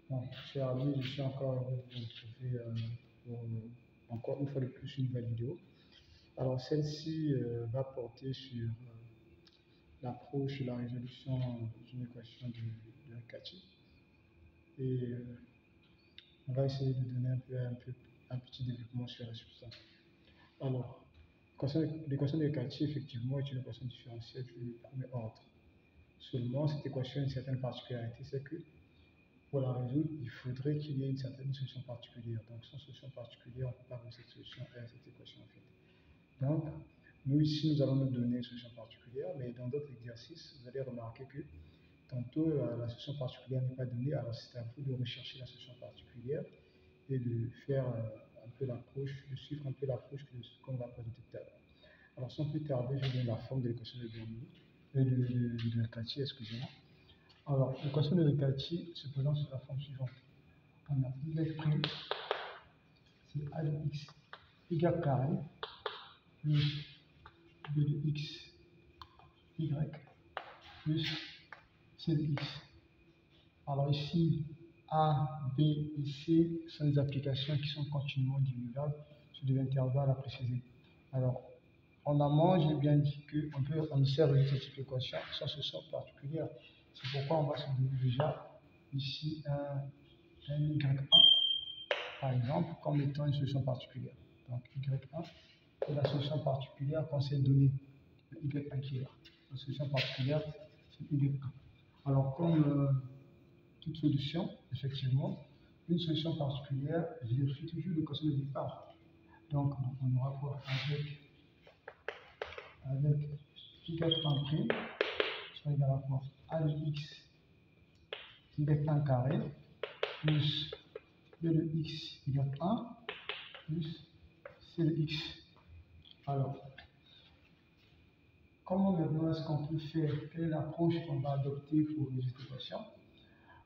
Bon, cher ami, je suis encore heureux de vous retrouver encore une fois de plus une nouvelle vidéo. Alors, celle-ci va porter sur l'approche de la résolution d'une équation de Kachi. Et on va essayer de donner un petit développement sur la substance. Alors, l'équation de Kachi, effectivement, est une équation différentielle du premier ordre. Seulement, cette équation a une certaine particularité, c'est que pour la résoudre, il faudrait qu'il y ait une certaine solution particulière. Donc, sans solution particulière, on ne peut pas résoudre cette solution à cette équation en fait. Donc, nous ici, nous allons nous donner une solution particulière, mais dans d'autres exercices, vous allez remarquer que tantôt la solution particulière n'est pas donnée, alors c'est à vous de rechercher la solution particulière et de faire un peu l'approche, de suivre un peu l'approche qu'on va présenter tout à l'heure. Alors, sans plus tarder, je vais donner la forme de l'équation de Bernoulli, de Kachi, excusez-moi. Alors, l'équation de Kachi se présente sous la forme suivante. On a y', c'est a de x, y carré, plus b de x, y, plus c de x. Alors ici, a, b et c sont des applications qui sont continuellement divulgables sur des intervalles à préciser. Alors, en amont, j'ai bien dit qu'on sait résoudre cette type d'équation sans solution particulière. C'est pourquoi on va se donner déjà ici un y1, par exemple, comme étant une solution particulière. Donc y1 est la solution particulière qu'on s'est donnée, le y1 qui est là. La solution particulière, c'est y1. Alors, comme toute solution, effectivement, une solution particulière vérifie toujours l'équation de départ. Donc, on aura quoi avec y1' soit égal à quoi a de x y1 carré plus b de x y1 plus c de x. Alors, comment maintenant est-ce qu'on peut faire? Quelle est l'approche qu'on va adopter pour résoudre cette équation?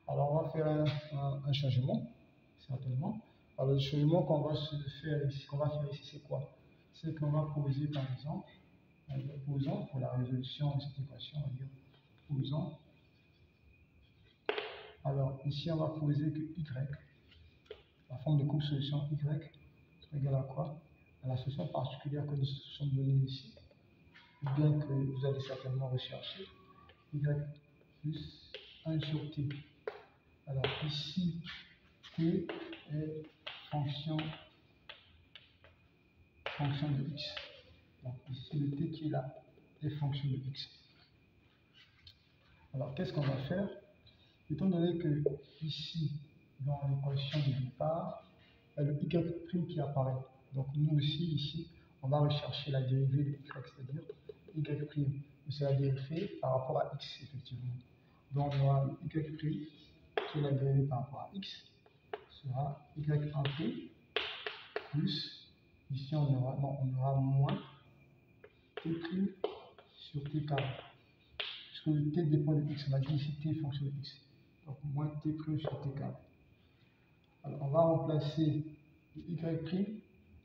Alors, on va faire un changement, certainement. Alors, le changement qu'on va faire ici, c'est quoi? C'est qu'on va poser, par exemple, posons pour la résolution de cette équation, on va dire, posons. Alors, ici, on va poser que y, la forme de coupe solution y, sera égale à quoi? À la solution particulière que nous sommes donnée ici, bien que vous allez certainement rechercher, y plus 1 sur t. Alors, ici, t est fonction de x. Donc, ici, le t qui est là est fonction de x. Alors, qu'est-ce qu'on va faire? Étant donné que ici, dans l'équation de départ, il y a le y' qui apparaît. Donc, nous aussi, ici, on va rechercher la dérivée de y, c'est-à-dire y'. C'est la dérivée par rapport à x, effectivement. Donc, on aura le y' qui est la dérivée par rapport à x, sera y1t plus, ici, on aura moins t' sur t carré. Puisque le t dépend de x, on a dit ici t est fonction de x. Donc, moins t' sur t carré. Alors, on va remplacer le y'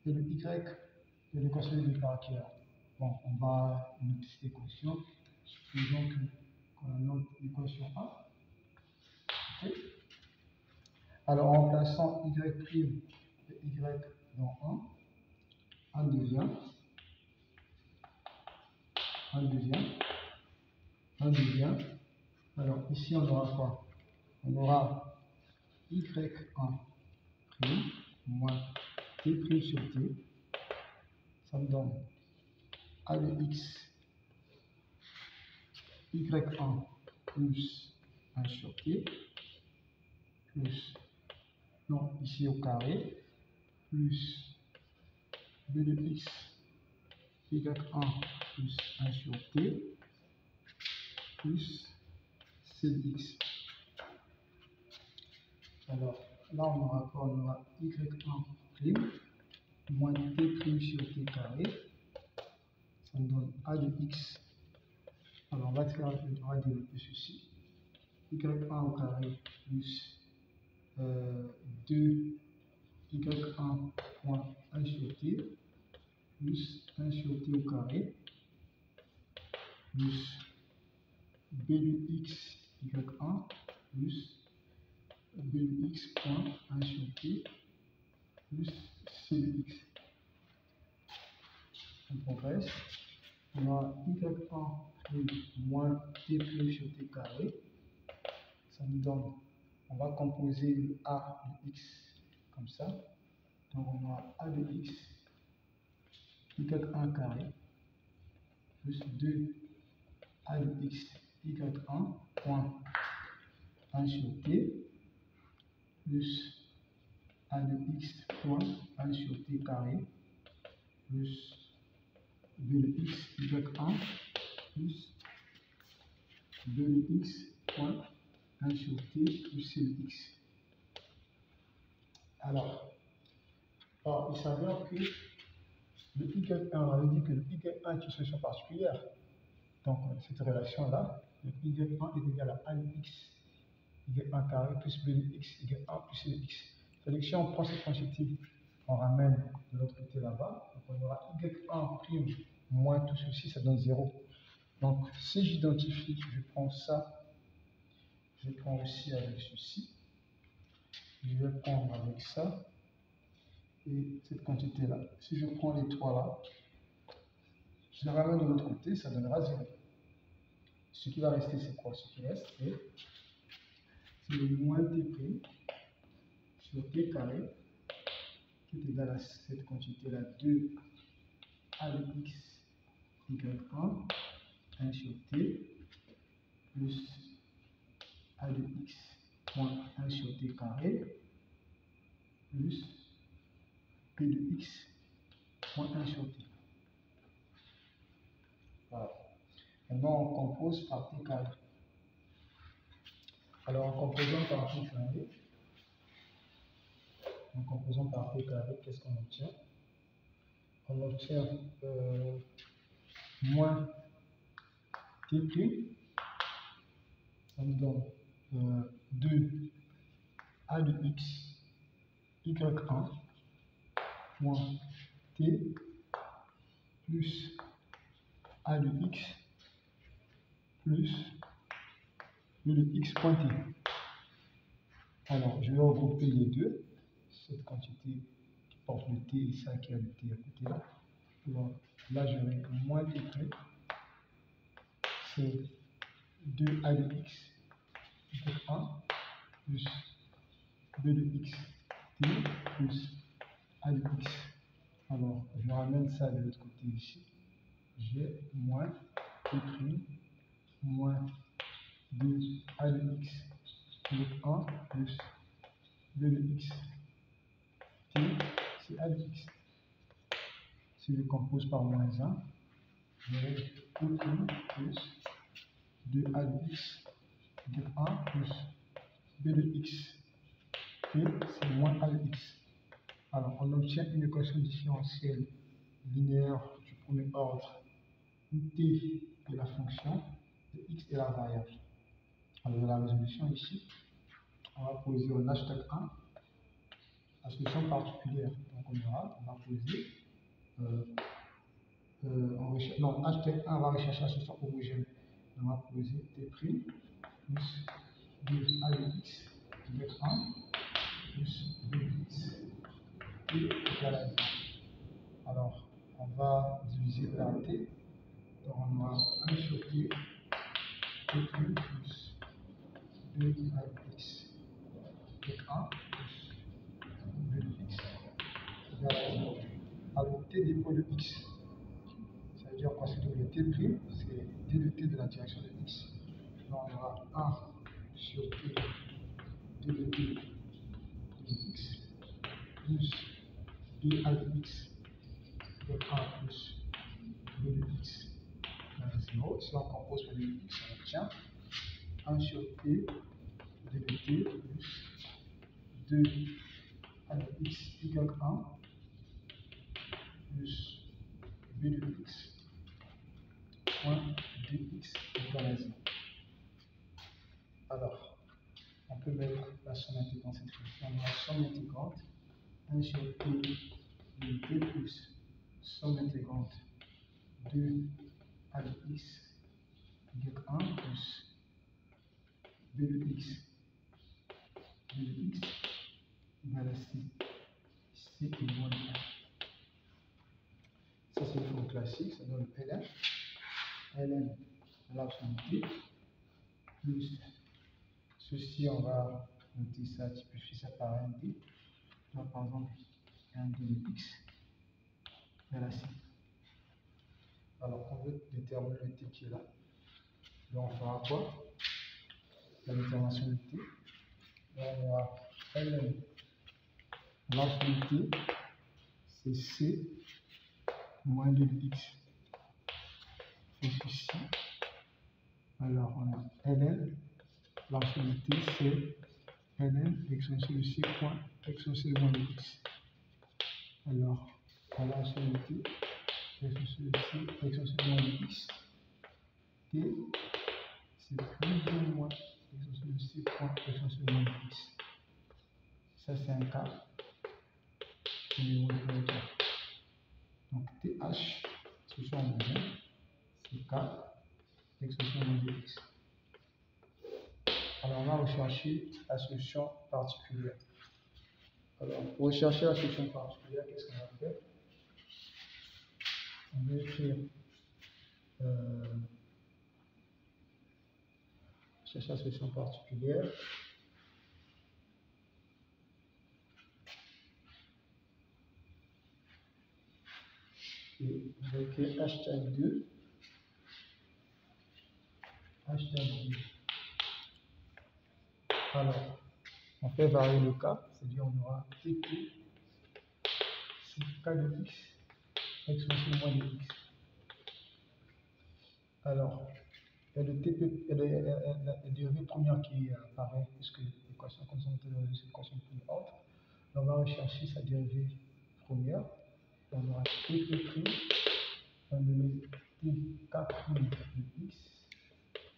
et le y de l'équation de départ qui est là. Bon, on va noter cette équation. Supposons qu'on a notre équation 1. Okay. Alors, en remplaçant y' et y dans 1 devient 1 devient. Alors, ici, on aura quoi? On aura y1' moins t' sur t. Ça me donne a de x y1 plus 1 sur t plus, non, ici au carré, plus b de x y1 plus 1 sur t plus c de x. Alors, là, on aura quoi? On aura y1' moins t' sur t carré. Ça me donne a de x. Alors, on va développer ceci. y1 au carré plus 2 y1 moins 1 sur t plus 1 sur t au carré plus b de x y1 plus b de x point 1 sur t plus c de x. On progresse. On a y1 plus moins t plus sur t carré. Ça nous donne, on va composer le a de x comme ça. Donc on a a de x, y1 carré, plus 2 a de x, y1 point 1 sur t, plus a de x point 1 sur t carré, plus b de x, y1, plus b de x point 1 sur t plus c de x. Alors, il s'avère que le y1, on avait dit que le y1 est une solution particulière. Donc, cette relation-là, le y1 est égal à a de x, y1 carré plus b de x, y1 plus c de x. C'est-à-dire que si on prend cette quantité, on ramène de l'autre côté là-bas, donc on aura y1 prime moins tout ceci, ça donne 0. Donc, si j'identifie, je prends ça, je prends aussi avec ceci, je vais prendre avec ça, et cette quantité-là. Si je prends les trois là, je les ramène de l'autre côté, ça donnera 0. Ce qui va rester, c'est quoi? Ce qui reste, c'est le moins t' sur t carré, qui est égal à cette quantité-là, 2 a de x, y1, 1 sur t, plus a de x moins 1 sur t carré, plus p de x moins 1 sur t. Voilà. Maintenant, on compose par t carré. Alors, en composant par t carré, qu'est-ce qu'on obtient? On obtient moins t', ça nous donne 2 a de x, y1, moins t, plus a de x, plus b de x point t. Alors, je vais regrouper les deux, cette quantité qui porte le t et ça qui a le t à côté là. Alors, là, je vais moins t', c'est 2 a de x, y1, plus b de x t, plus a de x. Alors, je ramène ça de l'autre côté ici. J'ai moins t', moins 2 a de x, y1, plus b de x t, c'est a de x. Si je compose par moins 1, j'aurai t' plus 2a de x, y1 plus b de x t, c'est moins a de x. Alors, on obtient une équation différentielle linéaire du premier ordre où t est la fonction et x est la variable. Alors, dans la résolution ici, on va poser en h'1 la solution particulière. Donc, on va poser non, h'1 va rechercher la solution homogène. On va poser t' plus 2a de x, y1 plus b de x t égale à 0. Alors, on va diviser par t. Donc, on aura 1 sur t, t' plus 2a de x, y1 plus b de x égale à 0. Alors, t dépend de x. Ça veut dire quoi? C'est que le t', c'est d de t de la direction de x. Donc, on aura 1 sur t, d de t de x, plus 2a de x, y1 plus b de x égale à 0. Si on compose b de x, on obtient 1 sur t, d de t, plus 2a de x, y1, plus b de x, point dx égale à 0. Alors, on peut mettre la somme intégrante cette fois. On a la somme intégrante 1 sur t de t plus somme intégrante 2 a de x, y1 plus b de x B de x égale à C. C est moins de 1. Ça, c'est une forme classique, ça donne ln. ln à l'absoluté plus ceci, on va noter ça, typifier ça par un d. Donc, par exemple, un d de x égale à C. Alors, on veut déterminer le t qui est là. Donc, on fera quoi? La détermination de t. Donc, on aura ln l'absoluté, c'est c moins 2 de x. C'est ceci. Alors, on a ln l'absoluté, c'est ln exponentielle de c point exponentielle de moins de x. Alors, à l'absoluté, exponentielle de c exponentielle de moins de x. T, c'est plus ou moins exponentielle de c point exponentielle de moins de x. Ça, c'est un cas. C'est le niveau de cas. Donc, TH, solution en besoin, c'est K, expression de x. Alors, on va rechercher la solution particulière. Alors, pour rechercher la solution particulière, qu'est-ce qu'on va faire? On va écrire chercher la solution particulière. Et on va écrire hashtag 2. Hashtag 2. Alors, on fait varier le cas, c'est-à-dire on aura TP, c'est K de x, exponentielle moins de x. Alors, il y a le TP, la dérivée première qui apparaît, puisque l'équation constante de dérivée, c'est l'équation plus haute. On va rechercher sa dérivée première. On aura TP', on donne TK' de x,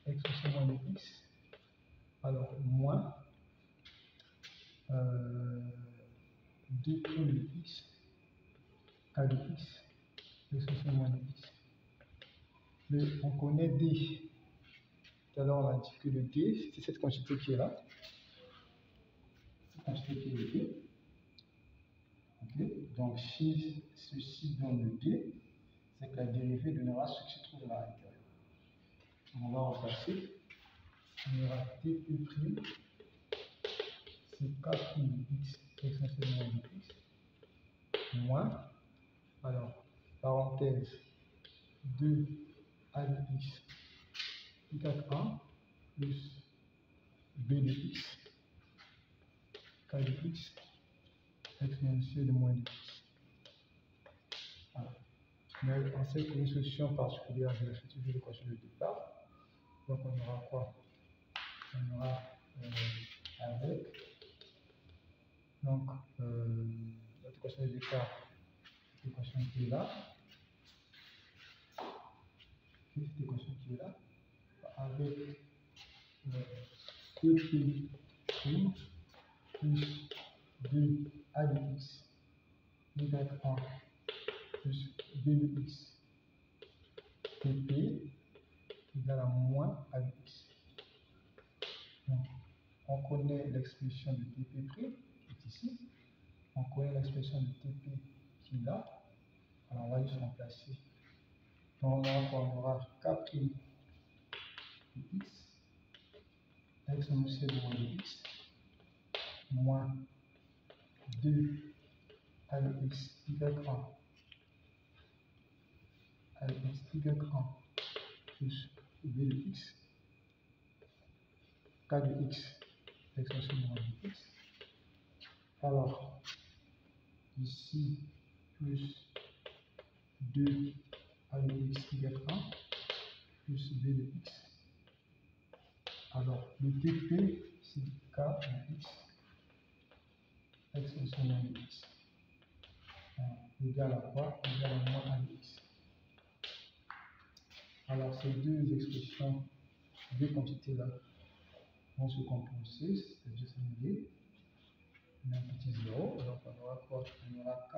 exponentielle moins de x. Alors, moins 2' de x, k de x, exponentielle moins de x. On connaît D. Tout à l'heure, on a dit que le D, c'est cette quantité qui est là. Cette quantité qui est le D. Okay. Donc, si ceci donne le D, c'est que la dérivée donnera ce qui se trouve là à l'intérieur. On va remplacer. On aura TP', c'est K' de x, exponentielle moins de x, moins, alors, parenthèse, 2 a de x, y1 plus b de x, k de x, exponentielle de moins de x. Voilà. Mais on sait qu'une solution particulière de la future de l'équation de départ. Donc on aura quoi? On aura avec donc notre équation de départ, l'équation qui est là, cette équation qui est là, avec TP' plus 2 a de x, y1 plus b de x, TP égale à moins a de x. Donc, on connaît l'expression de TP' qui est ici. On connaît l'expression de TP qui est là. Alors, on va juste remplacer. Donc, on aura K' de x, exponentielle de moins de x, moins 2 a de x, y1, a de x, y1 plus b de x, k de x, exponentielle de moins de x. Alors, ici, plus 2 a de x, y1 plus b de x. Alors, le TP, c'est k de x, exponentielle de x. Égal à quoi? Égal à moins a de x. Alors, ces deux expressions, deux quantités-là, vont se compenser, c'est-à-dire s'annuler. On a un petit 0, donc on aura quoi? On aura k'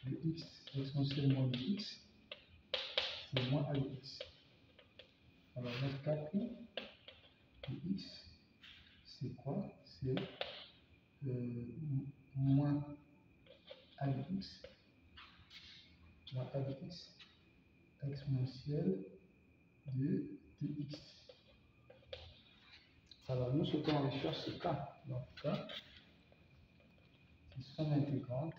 de x, exponentielle moins de x, c'est moins a de x. Alors, notre k' de x, c'est quoi? c'est moins a de x, moins a de x exponentielle de dx. Alors, nous, ce qu'on va faire, c'est k. Donc, k, c'est somme intégrante.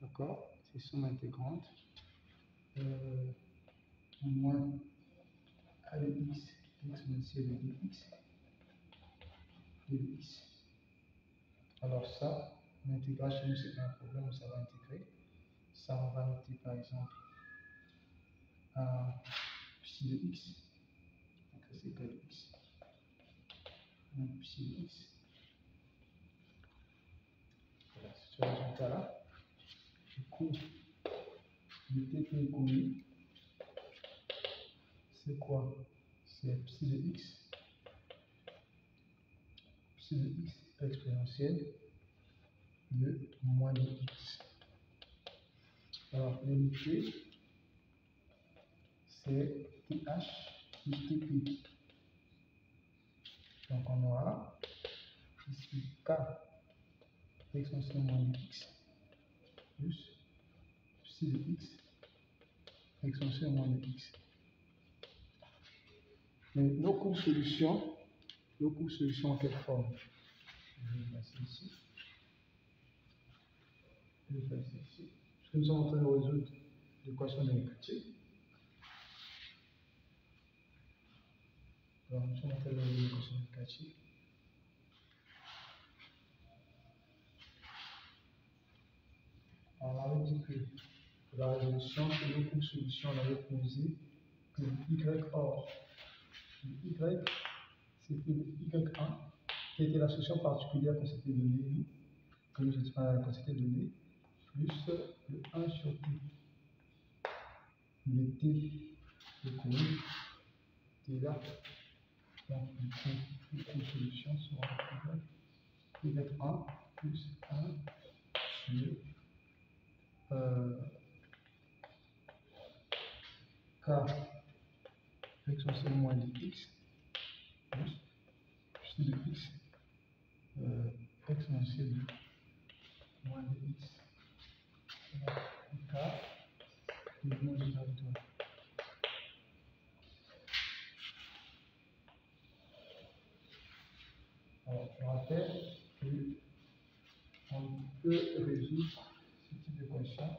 D'accord? C'est somme intégrante. Moins a de x exponentielle de dx. Alors, ça, l'intégration, c'est pas un problème, ça va intégrer. Ça, on va noter par exemple psi de x. Donc, ça, c'est égal à x. Donc, psi de x. Voilà, ce résultat-là. Du coup, le t qui est connu, c'est quoi? C'est psi de x. Psi de x exponentielle de moins de x. Alors, l'unité, c'est th plus tp. Donc, on aura ici k exponentielle moins de x plus psi de x exponentielle moins de x. Mais nos courbes solutions en quelle forme? Je vais passer ici. Je vais passer ici. Parce que nous sommes en train de résoudre l'équation de Riccati. Alors, nous sommes en train de résoudre l'équation de Riccati. On avait dit que pour la résolution de nos courbes solutions, on avait posé que y or. Y, c'était le y1, qui était la solution particulière qu'on s'était donnée, qu'on s'était donné, plus le 1 sur t. Le t est connu, t là. Donc, du coup, les solutions seront y1 plus 1 sur k exponentielle moins de x plus psi de x exponentielle de moins de x. K est moins de 2. Alors, je rappelle qu'on peut résoudre ce type d'équation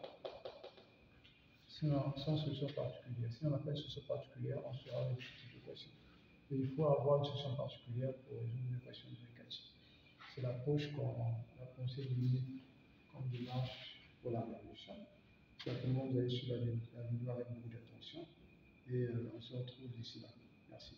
sans solution particulière. Si on n'a pas une solution particulière, on sera avec ce type d'équation. Et il faut avoir une solution particulière pour résoudre l'équation de Riccati. C'est l'approche qu'on a pensé donner comme démarche pour la résolution. Certainement, vous allez suivre la vidéo avec beaucoup d'attention et on se retrouve d'ici là. Merci.